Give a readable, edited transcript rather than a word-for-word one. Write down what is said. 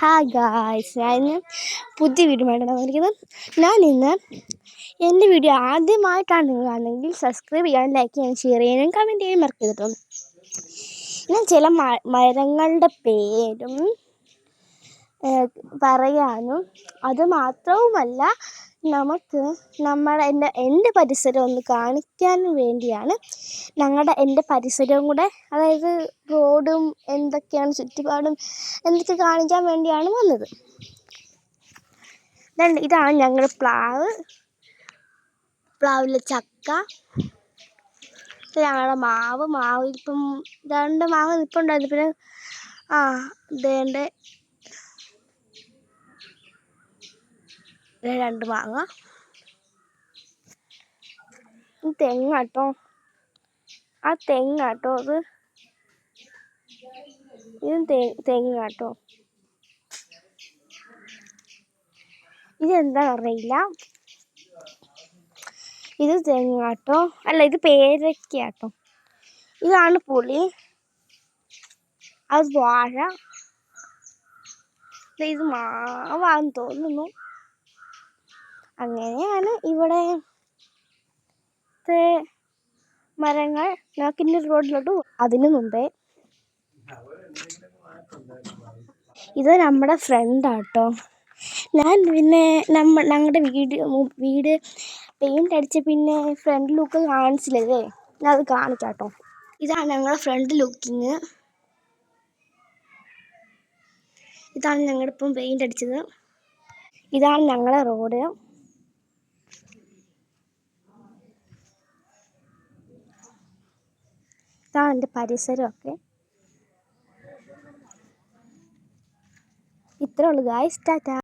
Hi guys, ഞാൻ ഇന്ന് പുതിയ വീഡിയോ ആയിട്ടാണ് വന്നിരിക്കുന്നത്. ഞാൻ ഇന്ന് എൻ്റെ വീഡിയോ ആദ്യമായിട്ടാണ് നിങ്ങൾ കാണുന്നതെങ്കിൽ സബ്സ്ക്രൈബ് ചെയ്യാനും ലൈക്ക് ചെയ്യാനും ഷെയർ ചെയ്യാനും കമൻറ്റ് ചെയ്യാനും മറക്കരുത്. ഞാൻ ചില മരങ്ങളുടെ പേരും പറയാനും അതുമാത്രവുമല്ല നമുക്ക് എൻ്റെ പരിസരം ഒന്ന് കാണിക്കാനും വേണ്ടിയാണ് എൻ്റെ പരിസരവും കൂടെ, അതായത് റോഡും എന്തൊക്കെയാണ് ചുറ്റുപാടും എന്തൊക്കെ കാണിക്കാൻ വേണ്ടിയാണ് വന്നത്. ഇതാണ് ഞങ്ങളുടെ പ്ലാവിലെ ചക്ക, ഞങ്ങളുടെ മാവ് ഇപ്പം 2 മാവ് നിൽപ്പുണ്ടായിരുന്നു. പിന്നെ ഇതേണ്ട 2 മാങ്ങ. തെങ്ങാട്ടോ, തെങ്ങാട്ടോ ഇത് തെങ്ങാട്ടോ. ഇതെന്താ അറിയില്ല, ഇത് തെങ്ങാട്ടോ, അല്ല ഇത് പേരയ്ക്കാട്ടോ. ഇതാണ് പുളി, അത് വാഴ, ഇത് മാവാന്ന് തോന്നുന്നു. അങ്ങനെയാണ് ഇവിടത്തെ മരങ്ങൾ. നമുക്കിനി റോഡിലോട്ട് അതിനു മുമ്പേ ഇത് നമ്മുടെ ഫ്രണ്ടാട്ടോ. ഞാൻ പിന്നെ ഞങ്ങളുടെ വീട് പെയിൻ്റ് അടിച്ച് പിന്നെ ഫ്രണ്ട് ലുക്ക് കാണിച്ചില്ലേ, ഞാൻ അത് കാണിക്കാട്ടോ. ഇതാണ് ഞങ്ങളുടെ ഫ്രണ്ട് ലുക്കിങ്. ഇതാണ് ഞങ്ങളിപ്പം പെയിൻ്റ് അടിച്ചത്. ഇതാണ് ഞങ്ങളുടെ റോഡ്. ഇതാണ് എൻ്റെ പരിസരമൊക്കെ. ഇത്രേ ഉള്ളൂ ഗായ്സ്, ടാറ്റാ.